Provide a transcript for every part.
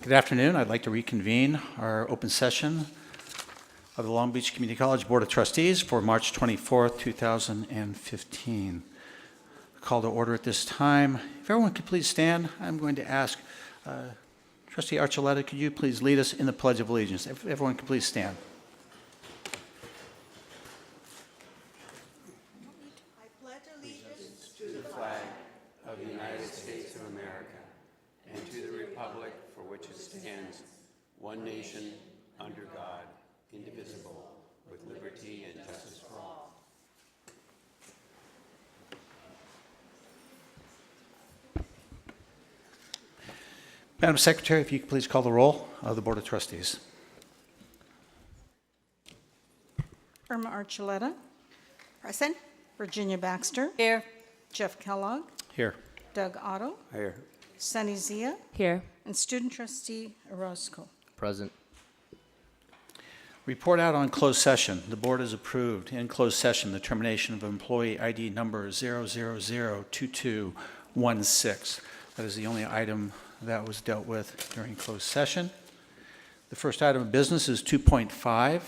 Good afternoon. I'd like to reconvene our open session of the Long Beach Community College Board of Trustees for March 24th, 2015. Call to order at this time. If everyone could please stand, I'm going to ask Trustee Archuleta, could you please lead us in the Pledge of Allegiance? If everyone could please stand. I pledge allegiance to the flag of the United States of America and to the republic for which it stands, one nation, under God, indivisible, with liberty and justice for all. Madam Secretary, if you could please call the roll of the Board of Trustees. Irma Archuleta, Present. Virginia Baxter, Here. Jeff Kellogg, Here. Doug Otto, Here. Sunny Zia, Here. and Student Trustee Orozco. Present. Report out on closed session. The board has approved in closed session the termination of employee ID number 0002216. That is the only item that was dealt with during closed session. The first item of business is 2.5,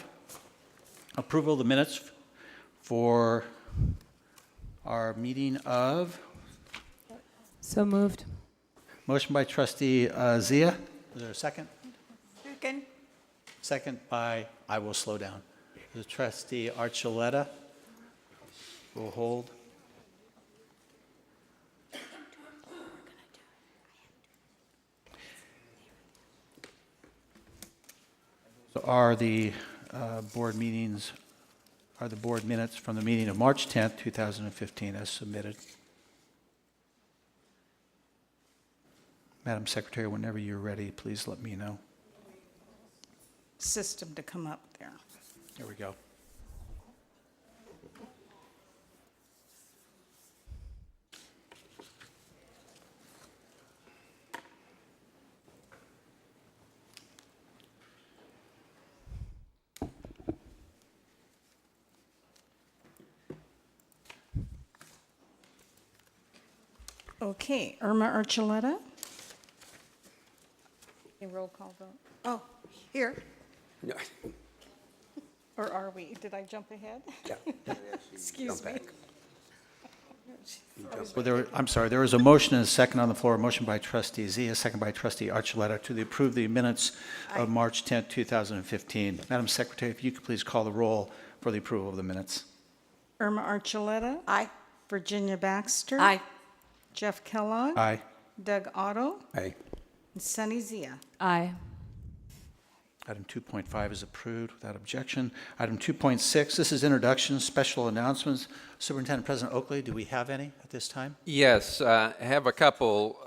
approval of the minutes for our meeting of, So moved. motion by Trustee Zia. Is there a second? Second. Second by, I will slow down. The Trustee Archuleta will hold. So are the board meetings, are the board minutes from the meeting of March 10th, 2015 as submitted? Madam Secretary, whenever you're ready, please let me know. System to come up there. There we go. Okay, Irma Archuleta. A roll call vote. Oh, here. No. Or are we? Did I jump ahead? Yeah. Excuse me. Well, I'm sorry, there was a motion and a second on the floor, a motion by Trustee Zia, a second by Trustee Archuleta to approve the minutes of March 10th, 2015. Madam Secretary, if you could please call the roll for the approval of the minutes. Irma Archuleta. Aye. Virginia Baxter. Aye. Jeff Kellogg. Aye. Doug Otto. Aye. And Sunny Zia. Aye. Item 2.5 is approved without objection. Item 2.6, this is introduction, special announcements. Superintendent President Oakley, do we have any at this time? Yes, I have a couple.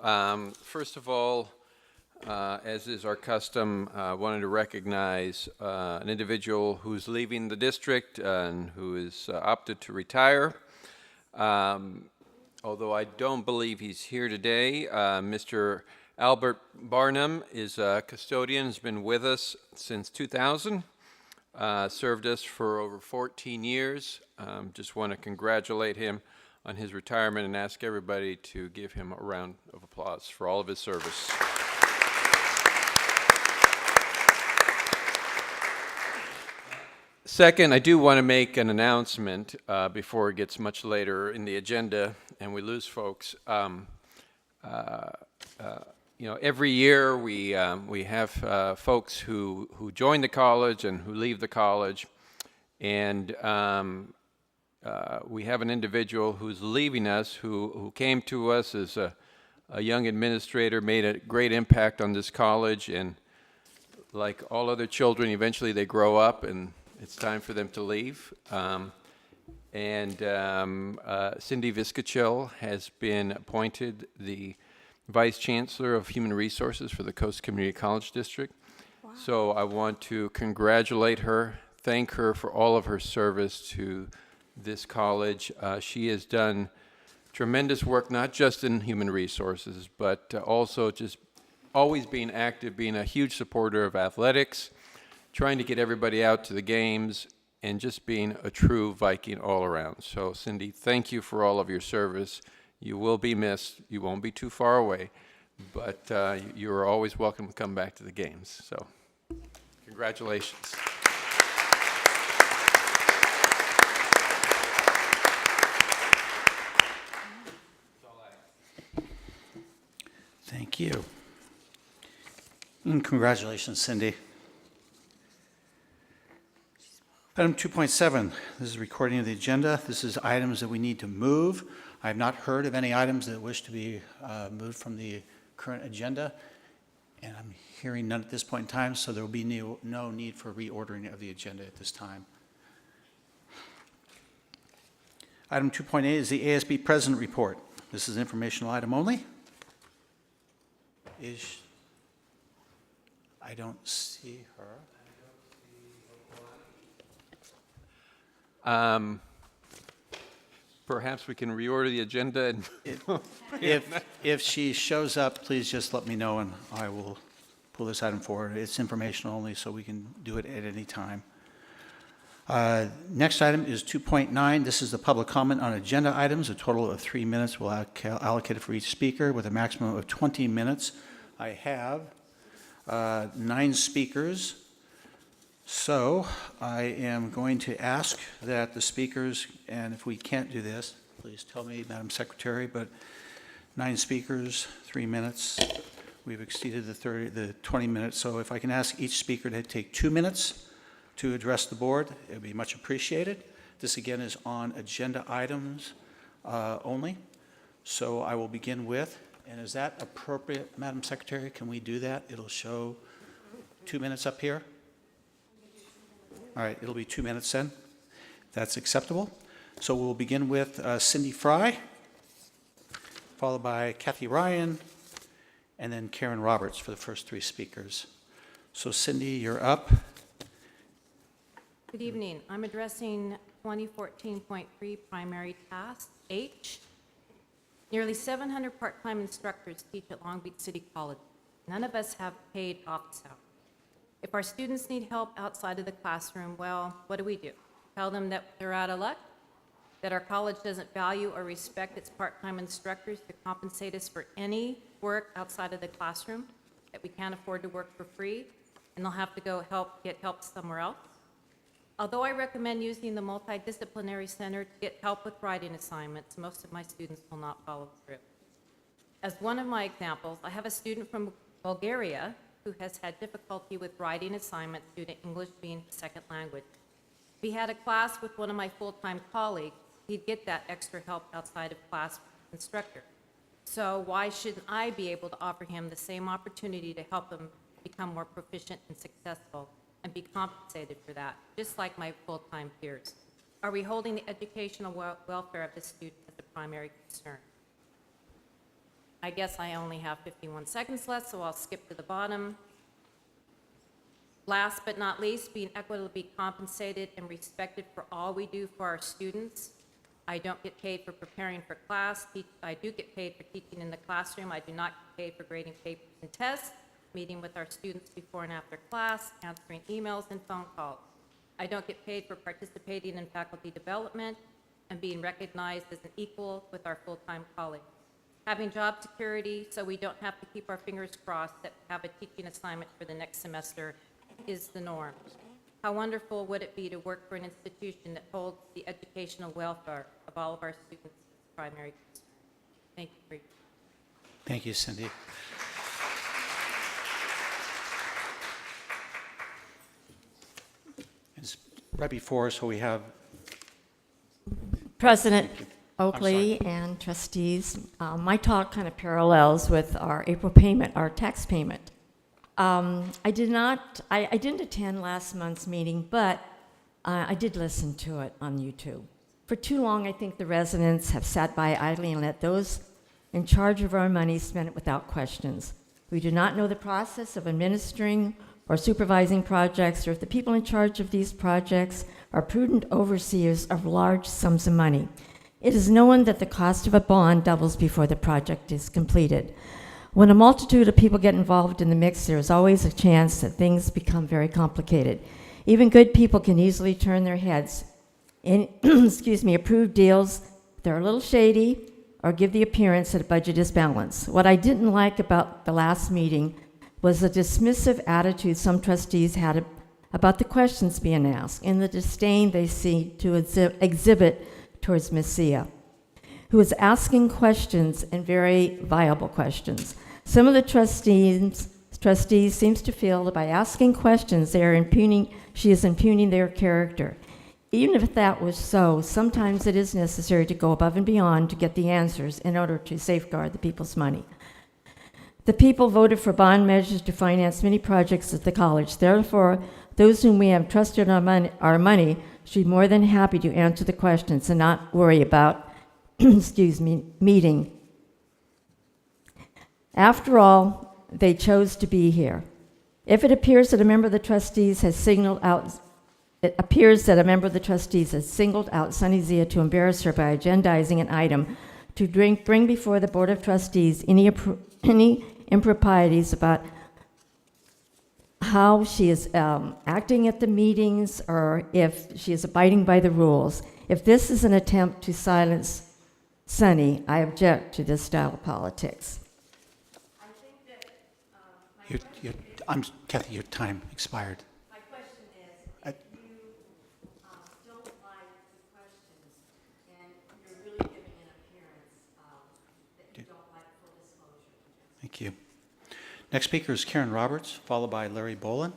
First of all, as is our custom, wanted to recognize an individual who's leaving the district and who has opted to retire. Although I don't believe he's here today, Mr. Albert Barnum is a custodian, has been with us since 2000, served us for over 14 years. Just want to congratulate him on his retirement and ask everybody to give him a round of applause for all of his service. Second, I do want to make an announcement before it gets much later in the agenda and we lose folks. You know, every year we have folks who join the college and who leave the college, and we have an individual who's leaving us who came to us as a young administrator, made a great impact on this college, and like all other children, eventually they grow up and it's time for them to leave. Cindy Viscachil has been appointed the Vice Chancellor of Human Resources for the Coast Community College District. Wow. So I want to congratulate her, thank her for all of her service to this college. She has done tremendous work, not just in human resources, but also just always being active, being a huge supporter of athletics, trying to get everybody out to the games, and just being a true Viking all around. So Cindy, thank you for all of your service. You will be missed. You won't be too far away, but you are always welcome to come back to the games. So, congratulations. Thank you. And congratulations, Cindy. Item 2.7, this is recording of the agenda. This is items that we need to move. I have not heard of any items that wish to be moved from the current agenda, and I'm hearing none at this point in time, so there will be no need for reordering of the agenda at this time. Item 2.8 is the ASB President Report. This is an informational item only. I don't see her. Perhaps we can reorder the agenda and If she shows up, please just let me know and I will pull this item forward. It's informational only, so we can do it at any time. Next item is 2.9. This is the public comment on agenda items. A total of 3 minutes will allocated for each speaker with a maximum of 20 minutes. I have 9 speakers. So I am going to ask that the speakers, and if we can't do this, please tell me, Madam Secretary, but 9 speakers, 3 minutes. We've exceeded the 20 minutes. So if I can ask each speaker to take 2 minutes to address the board, it would be much appreciated. This again is on agenda items only. So I will begin with, and is that appropriate, Madam Secretary? Can we do that? It'll show 2 minutes up here. All right, it'll be 2 minutes then. That's acceptable. So we'll begin with Cindy Fry, followed by Kathy Ryan, and then Karen Roberts for the first 3 speakers. So Cindy, you're up. Good evening. I'm addressing 2014.3 primary task H. Nearly 700 part-time instructors teach at Long Beach City College. None of us have paid office hours. If our students need help outside of the classroom, well, what do? Tell them that they're out of luck? That our college doesn't value or respect its part-time instructors to compensate us for any work outside of the classroom? That we can't afford to work for free and they'll have to go get help somewhere else? Although I recommend using the multidisciplinary center to get help with writing assignments, most of my students will not follow through. As one of my examples, I have a student from Bulgaria who has had difficulty with writing assignments due to English being a second language. If he had a class with one of my full-time colleagues, he'd get that extra help outside of class instructor. So why shouldn't I be able to offer him the same opportunity to help him become more proficient and successful and be compensated for that, just like my full-time peers? Are we holding the educational welfare of the student as a primary concern? I guess I only have 51 seconds left, so I'll skip to the bottom. Last but not least, being equitably compensated and respected for all we do for our students. I don't get paid for preparing for class. I do get paid for teaching in the classroom. I do not get paid for grading papers and tests, meeting with our students before and after class, answering emails and phone calls. I don't get paid for participating in faculty development and being recognized as an equal with our full-time colleagues. Having job security so we don't have to keep our fingers crossed that we have a teaching assignment for the next semester is the norm. How wonderful would it be to work for an institution that holds the educational welfare of all of our students as primary concern? Thank you for your time. Thank you, Cindy. It's right before us, so we have, President Oakley and trustees, my talk kind of parallels with our April payment, our tax payment. I didn't attend last month's meeting, but I did listen to it on YouTube. For too long, I think the residents have sat by idly and let those in charge of our money spend it without questions. We do not know the process of administering or supervising projects, or if the people in charge of these projects are prudent overseers of large sums of money. It is known that the cost of a bond doubles before the project is completed. When a multitude of people get involved in the mix, there is always a chance that things become very complicated. Even good people can easily turn their heads. In, excuse me, approved deals, they're a little shady, or give the appearance that a budget is balanced. What I didn't like about the last meeting was the dismissive attitude some trustees had about the questions being asked and the disdain they seem to exhibit towards Ms. Zia, who is asking questions and very viable questions. Some of the trustees seems to feel that by asking questions, she is impugning their character. Even if that was so, sometimes it is necessary to go above and beyond to get the answers in order to safeguard the people's money. The people voted for bond measures to finance many projects at the college. Therefore, those whom we have trusted our money should be more than happy to answer the questions and not worry about, meeting. After all, they chose to be here. If it appears that a member of the trustees has singled out Sunny Zia to embarrass her by agendizing an item to bring before the Board of Trustees any improprieties about how she is acting at the meetings or if she is abiding by the rules. If this is an attempt to silence Sunny, I object to this style of politics. Kathy, your time expired. My question is, if you don't like the questions and you're really giving an appearance that you don't like full disclosure. Thank you. Next speaker is Karen Roberts, followed by Larry Bolin.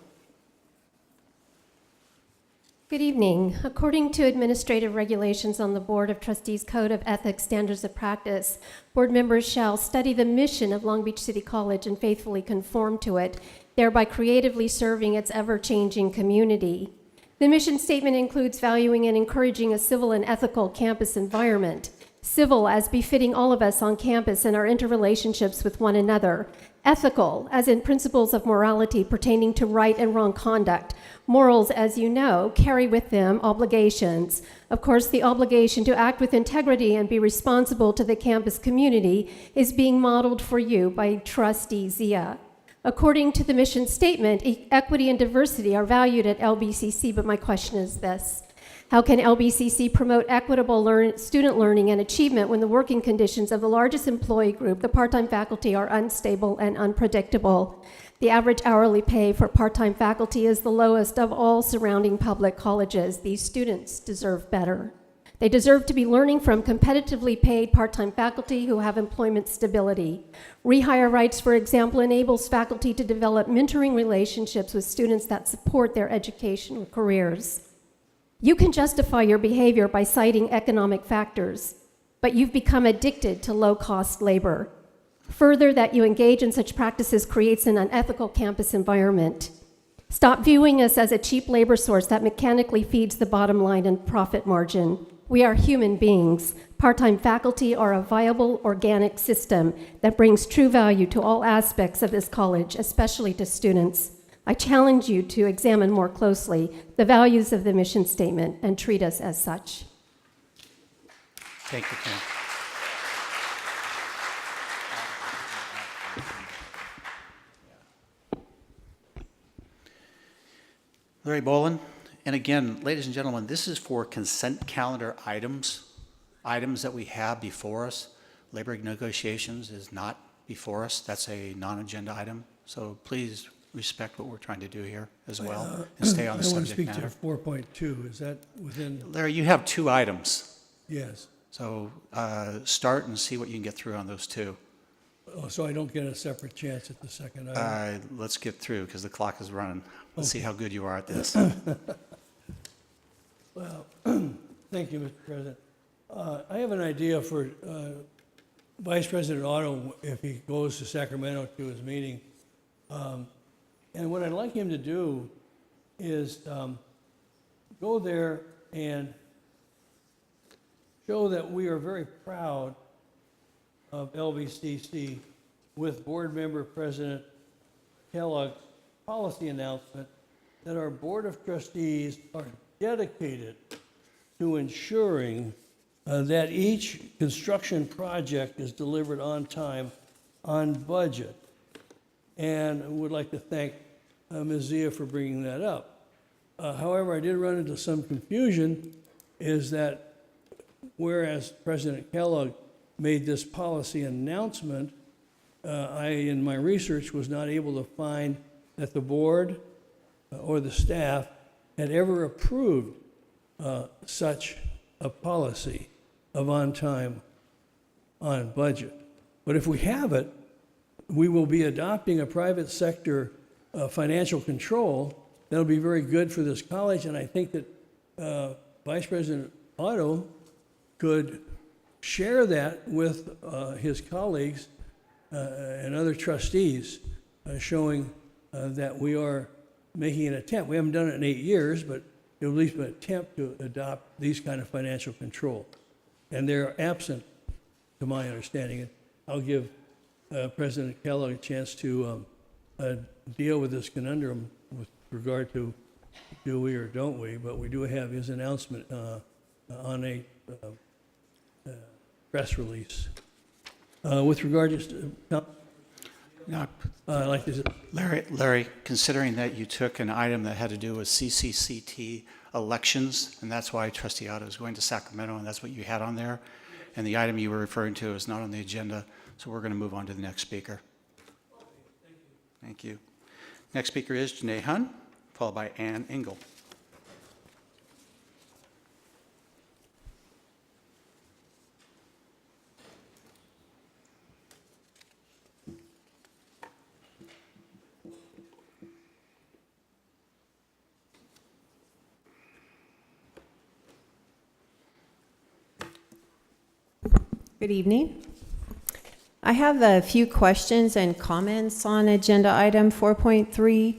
Good evening. According to administrative regulations on the Board of Trustees Code of Ethics Standards of Practice, board members shall study the mission of Long Beach City College and faithfully conform to it, thereby creatively serving its ever-changing community. The mission statement includes valuing and encouraging a civil and ethical campus environment. Civil, as befitting all of us on campus and our interrelationships with one another. Ethical, as in principles of morality pertaining to right and wrong conduct. Morals, as you know, carry with them obligations. Of course, the obligation to act with integrity and be responsible to the campus community is being modeled for you by Trustee Zia. According to the mission statement, equity and diversity are valued at LBCC, but my question is this. How can LBCC promote equitable student learning and achievement when the working conditions of the largest employee group, the part-time faculty, are unstable and unpredictable? The average hourly pay for part-time faculty is the lowest of all surrounding public colleges. These students deserve better. They deserve to be learning from competitively paid part-time faculty who have employment stability. Rehire rights, for example, enables faculty to develop mentoring relationships with students that support their educational careers. You can justify your behavior by citing economic factors, but you've become addicted to low-cost labor. Further, that you engage in such practices creates an unethical campus environment. Stop viewing us as a cheap labor source that mechanically feeds the bottom line and profit margin. We are human beings. Part-time faculty are a viable, organic system that brings true value to all aspects of this college, especially to students. I challenge you to examine more closely the values of the mission statement and treat us as such. Thank you, Karen. Larry Bolin. And again, ladies and gentlemen, this is for consent calendar items that we have before us. Labor negotiations is not before us. That's a non-agenda item. So please respect what we're trying to do here as well and stay on the subject matter. I want to speak to 4.2. Is that within? Larry, you have 2 items. Yes. So start and see what you can get through on those 2. Oh, so I don't get a separate chance at the second item? Let's get through because the clock is running. Let's see how good you are at this. Well, thank you, Mr. President. I have an idea for Vice President Otto if he goes to Sacramento to his meeting. And what I'd like him to do is go there and show that we are very proud of LBCC with Board Member President Kellogg's policy announcement that our Board of Trustees are dedicated to ensuring that each construction project is delivered on time, on budget. And I would like to thank Ms. Zia for bringing that up. However, I did run into some confusion, is that whereas President Kellogg made this policy announcement, in my research, was not able to find that the board or the staff had ever approved such a policy of on time, on budget. But if we have it, we will be adopting a private sector financial control that'll be very good for this college, and I think that Vice President Otto could share that with his colleagues and other trustees, showing that we are making an attempt. We haven't done it in 8 years, but at least an attempt to adopt these kind of financial control. And they're absent, to my understanding. And I'll give President Kellogg a chance to deal with this conundrum with regard to do we or don't we, but we do have his announcement on a press release. With regard to, Now, like this, Larry, considering that you took an item that had to do with CCCT elections, and that's why Trustee Otto is going to Sacramento, and that's what you had on there, and the item you were referring to is not on the agenda, so we're going to move on to the next speaker. Thank you. Next speaker is Janae Hun, followed by Ann Engel. Good evening. I have a few questions and comments on agenda item 4.3.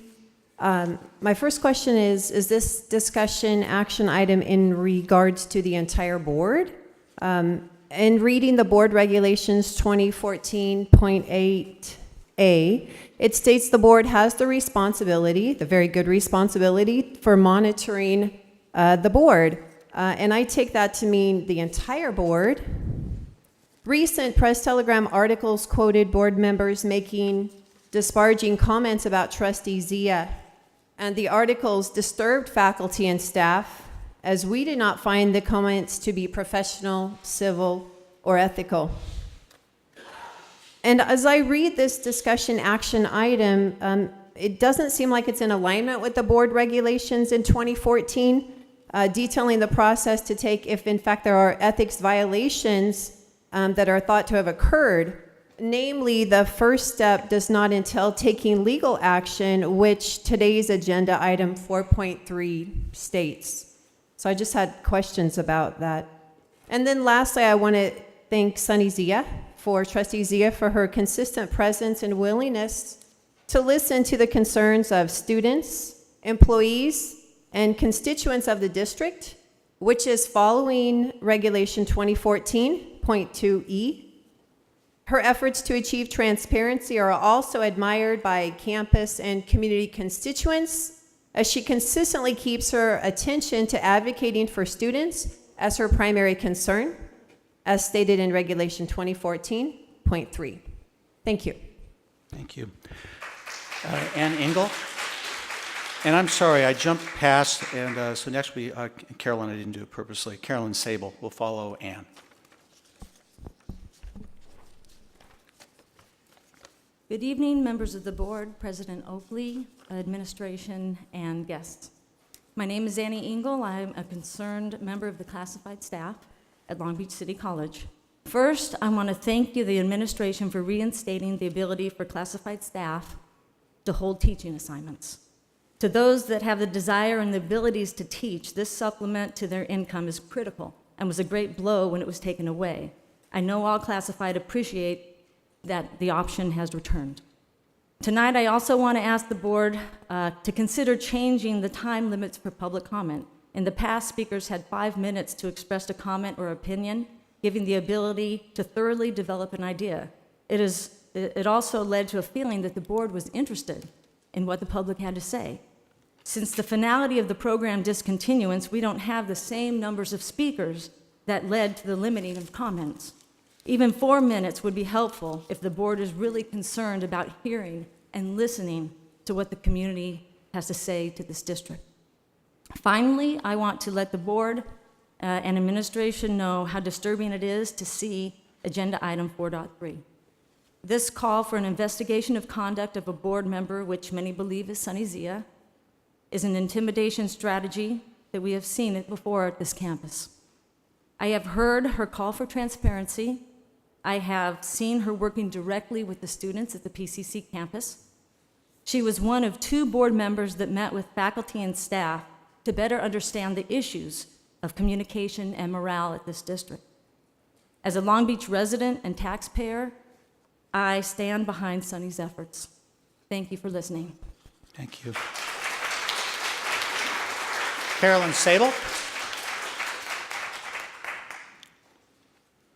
My first question is this discussion action item in regards to the entire board? In reading the board regulations 2014.8A, it states the board has the responsibility, the very good responsibility, for monitoring the board. And I take that to mean the entire board. Recent Press Telegram articles quoted board members making disparaging comments about Trustee Zia, and the articles disturbed faculty and staff, as we did not find the comments to be professional, civil, or ethical. And as I read this discussion action item, it doesn't seem like it's in alignment with the board regulations in 2014, detailing the process to take if in fact there are ethics violations that are thought to have occurred. Namely, the first step does not entail taking legal action, which today's agenda item 4.3 states. So I just had questions about that. And then lastly, I want to thank Trustee Zia for her consistent presence and willingness to listen to the concerns of students, employees, and constituents of the district, which is following Regulation 2014.2E. Her efforts to achieve transparency are also admired by campus and community constituents, as she consistently keeps her attention to advocating for students as her primary concern, as stated in Regulation 2014.3. Thank you. Thank you. Ann Engel. And I'm sorry, I jumped past, and so next we, Carolyn, I didn't do it purposely. Carolyn Sable will follow Ann. Good evening, members of the board, President Oakley, administration, and guests. My name is Annie Engel. I'm a concerned member of the classified staff at Long Beach City College. First, I want to thank you, the administration, for reinstating the ability for classified staff to hold teaching assignments. To those that have the desire and the abilities to teach, this supplement to their income is critical and was a great blow when it was taken away. I know all classified appreciate that the option has returned. Tonight, I also want to ask the board to consider changing the time limits for public comment. In the past, speakers had 5 minutes to express a comment or opinion, giving the ability to thoroughly develop an idea. It also led to a feeling that the board was interested in what the public had to say. Since the finality of the program discontinuance, we don't have the same numbers of speakers that led to the limiting of comments. Even 4 minutes would be helpful if the board is really concerned about hearing and listening to what the community has to say to this district. Finally, I want to let the board and administration know how disturbing it is to see Agenda Item 4.3. This call for an investigation of conduct of a board member, which many believe is Sunny Zia, is an intimidation strategy that we have seen it before at this campus. I have heard her call for transparency. I have seen her working directly with the students at the PCC campus. She was one of 2 board members that met with faculty and staff to better understand the issues of communication and morale at this district. As a Long Beach resident and taxpayer, I stand behind Sunny's efforts. Thank you for listening. Thank you. Carolyn Sable.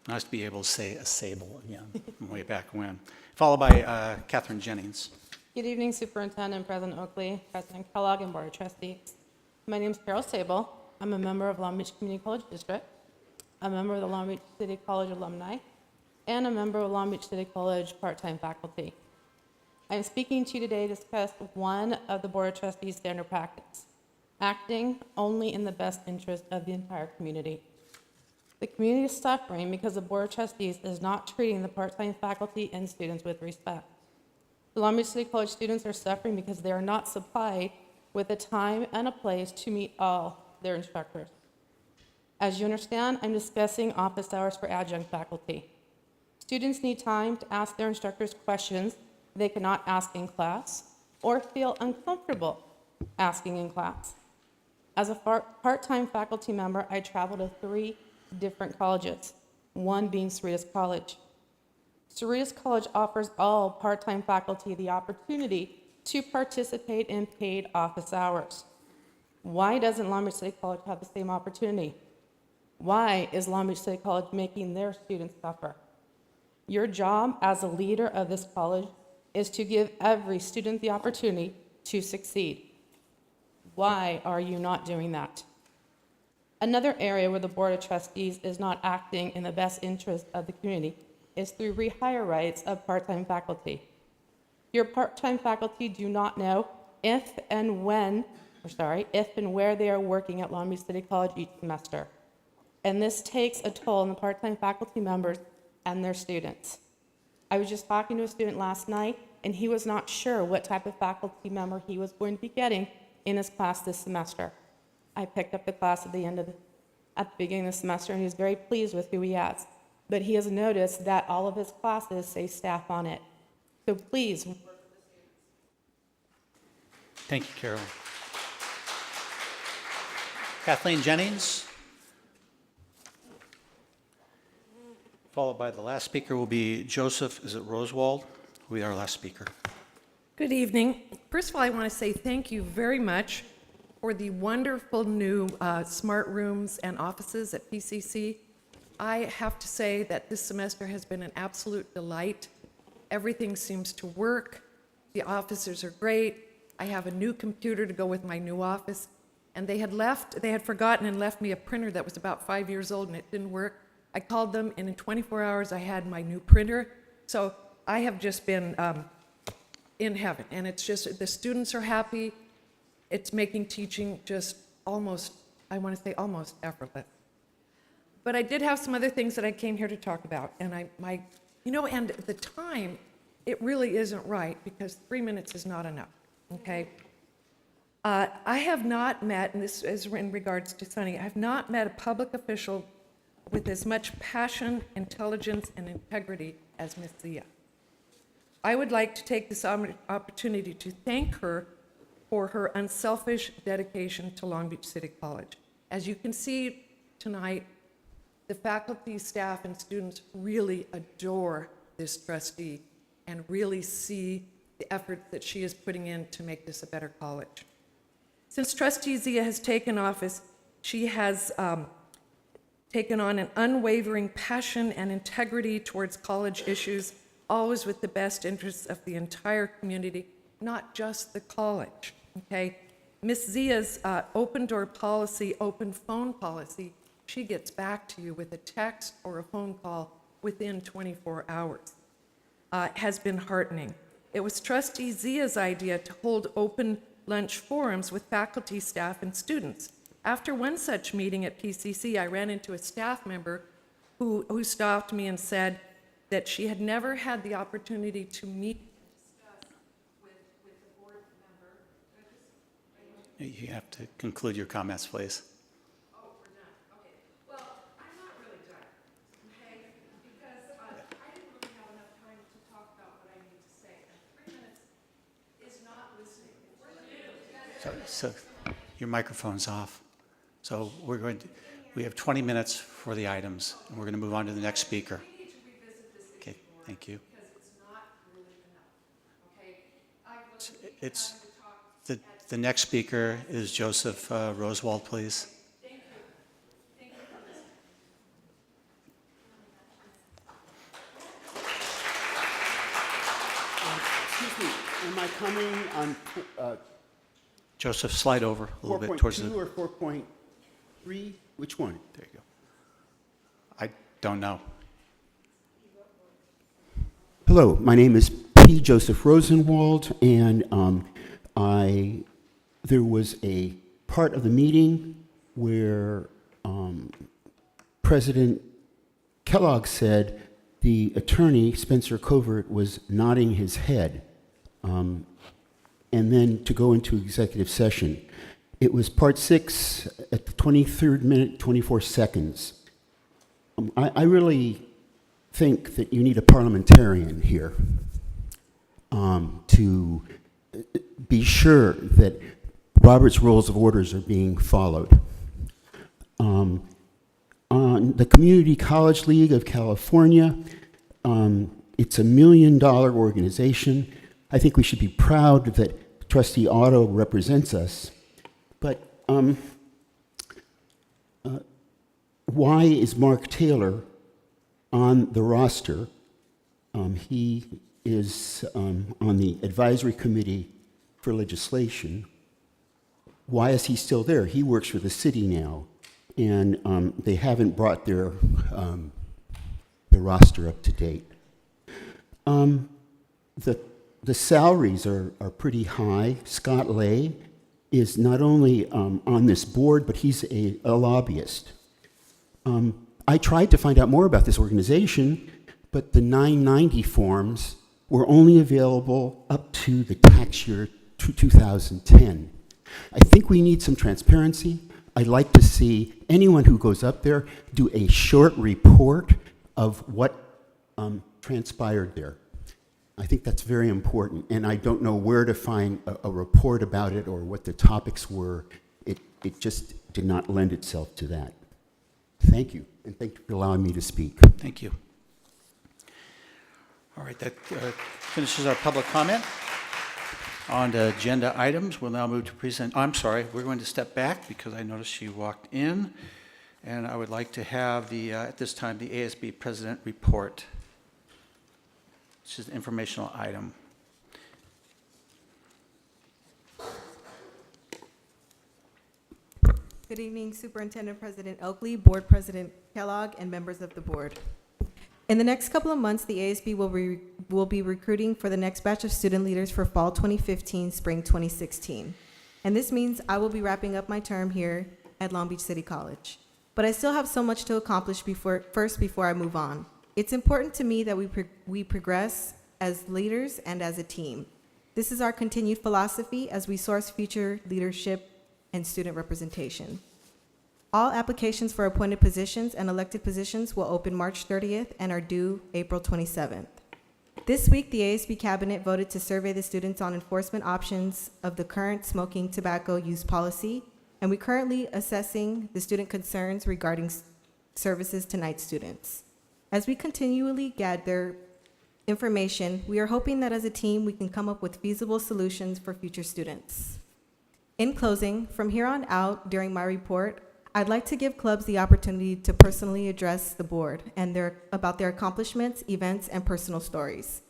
Nice to be able to say a Sable again, from way back when. Followed by Catherine Jennings. Good evening, Superintendent, President Oakley, President Kellogg, and Board of Trustees. My name is Carol Sable. I'm a member of Long Beach Community College District, a member of the Long Beach City College alumni, and a member of Long Beach City College part-time faculty. I'm speaking to you today to discuss one of the Board of Trustees' standard practice, acting only in the best interest of the entire community. The community is suffering because the Board of Trustees is not treating the part-time faculty and students with respect. The Long Beach City College students are suffering because they are not supplied with a time and a place to meet all their instructors. As you understand, I'm discussing office hours for adjunct faculty. Students need time to ask their instructors questions they cannot ask in class or feel uncomfortable asking in class. As a part-time faculty member, I travel to 3 different colleges, one being Cerritos College. Cerritos College offers all part-time faculty the opportunity to participate in paid office hours. Why doesn't Long Beach City College have the same opportunity? Why is Long Beach City College making their students suffer? Your job as a leader of this college is to give every student the opportunity to succeed. Why are you not doing that? Another area where the Board of Trustees is not acting in the best interest of the community is through rehire rights of part-time faculty. Your part-time faculty do not know if and where they are working at Long Beach City College each semester. And this takes a toll on the part-time faculty members and their students. I was just talking to a student last night, and he was not sure what type of faculty member he was going to be getting in his class this semester. I picked up the class at the beginning of the semester, and he was very pleased with who he has. But he has noticed that all of his classes say staff on it. So please. Thank you, Carol. Kathleen Jennings. Followed by the last speaker will be Joseph, is it Rosewald? Will be our last speaker. Good evening. First of all, I want to say thank you very much for the wonderful new smart rooms and offices at PCC. I have to say that this semester has been an absolute delight. Everything seems to work. The officers are great. I have a new computer to go with my new office. And they had forgotten and left me a printer that was about 5 years old and it didn't work. I called them, and in 24 hours I had my new printer. So I have just been in heaven. And it's just, the students are happy. It's making teaching just almost, I want to say almost effortless. But I did have some other things that I came here to talk about. And and the time, it really isn't right because 3 minutes is not enough, okay? I have not met, and this is in regards to Sunny, I have not met a public official with as much passion, intelligence, and integrity as Ms. Zia. I would like to take this opportunity to thank her for her unselfish dedication to Long Beach City College. As you can see tonight, the faculty, staff, and students really adore this trustee and really see the effort that she is putting in to make this a better college. Since Trustee Zia has taken office, she has taken on an unwavering passion and integrity towards college issues, always with the best interests of the entire community, not just the college, okay? Ms. Zia's open door policy, open phone policy, she gets back to you with a text or a phone call within 24 hours. Has been heartening. It was Trustee Zia's idea to hold open lunch forums with faculty, staff, and students. After one such meeting at PCC, I ran into a staff member who stopped me and said that she had never had the opportunity to meet and discuss with the board member. You have to conclude your comments, please. Oh, we're done. Okay. Well, I'm not really done, okay? Because I didn't really have enough time to talk about what I need to say. And 3 minutes is not listening. So your microphone's off. So we have 20 minutes for the items, and we're going to move on to the next speaker. We need to revisit this Okay, issue thank you. because it's not really enough, okay? I really It's, have to talk. the next speaker is Joseph Rosewald, please. Thank you. Thank you for listening. Excuse me, am I coming on Joseph, slide over a little bit towards 4.2 the... or 4.3? Which one? There you go. I don't know. Hello, my name is P. Joseph Rosenwald, and there was a part of the meeting where President Kellogg said the attorney, Spencer Covert, was nodding his head, and then to go into executive session. It was part 6 at the 23rd minute, 24 seconds. I really think that you need a parliamentarian here to be sure that Robert's Rules of Orders are being followed. On the Community College League of California, it's a $1 million organization. I think we should be proud that Trustee Otto represents us. But why is Mark Taylor on the roster? He is on the advisory committee for legislation. Why is he still there? He works for the city now, and they haven't brought their roster up to date. The salaries are pretty high. Scott Lay is not only on this board, but he's a lobbyist. I tried to find out more about this organization, but the 990 forms were only available up to the tax year 2010. I think we need some transparency. I'd like to see anyone who goes up there do a short report of what transpired there. I think that's very important, and I don't know where to find a report about it or what the topics were. It just did not lend itself to that. Thank you, and thank you for allowing me to speak. Thank you. All right, that finishes our public comment. On to agenda items, we'll now move to present. I'm sorry, we're going to step back because I noticed she walked in, and I would like to have at this time, the ASB President report. This is an informational item. Good evening, Superintendent President Oakley, Board President Kellogg, and members of the board. In the next couple of months, the ASB will be recruiting for the next batch of student leaders for fall 2015, spring 2016. And this means I will be wrapping up my term here at Long Beach City College. But I still have so much to accomplish before I move on. It's important to me that we progress as leaders and as a team. This is our continued philosophy as we source future leadership and student representation. All applications for appointed positions and elected positions will open March 30th and are due April 27th. This week, the ASB Cabinet voted to survey the students on enforcement options of the current smoking tobacco use policy, and we're currently assessing the student concerns regarding services to night students. As we continually gather information, we are hoping that as a team, we can come up with feasible solutions for future students. In closing, from here on out during my report, I'd like to give clubs the opportunity to personally address the board and about their accomplishments, events, and personal stories.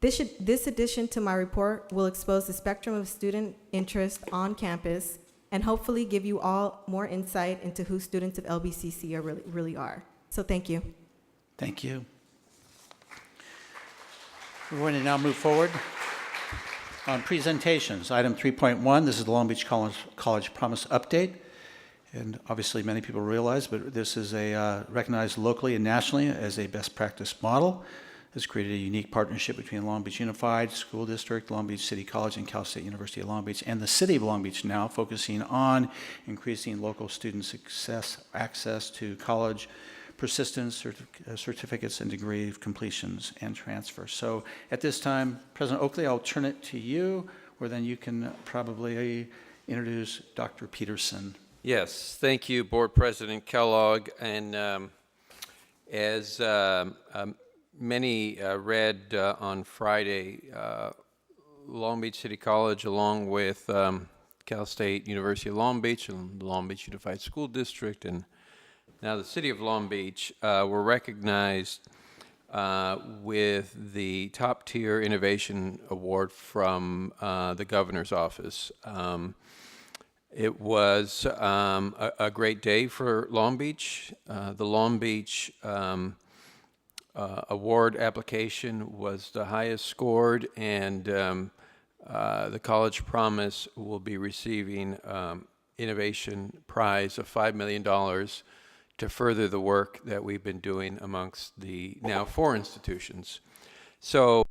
This addition to my report will expose the spectrum of student interest on campus and hopefully give you all more insight into who students of LBCC really are. So thank you. Thank you. We're going to now move forward on presentations. Item 3.1, this is the Long Beach College Promise Update. And obviously, many people realize, but this is recognized locally and nationally as a best practice model. Has created a unique partnership between Long Beach Unified School District, Long Beach City College, and Cal State University of Long Beach, and the City of Long Beach now, focusing on increasing local student access to college persistence, certificates, and degree of completions and transfer. So at this time, President Oakley, I'll turn it to you, where then you can probably introduce Dr. Peterson. Yes, thank you, Board President Kellogg. And as many read on Friday, Long Beach City College, along with Cal State University of Long Beach and the Long Beach Unified School District, and now the City of Long Beach, were recognized with the Top Tier Innovation Award from the Governor's Office. It was a great day for Long Beach. The Long Beach award application was the highest scored, and the College Promise will be receiving innovation prize of $5 million to further the work that we've been doing amongst the now 4 institutions. So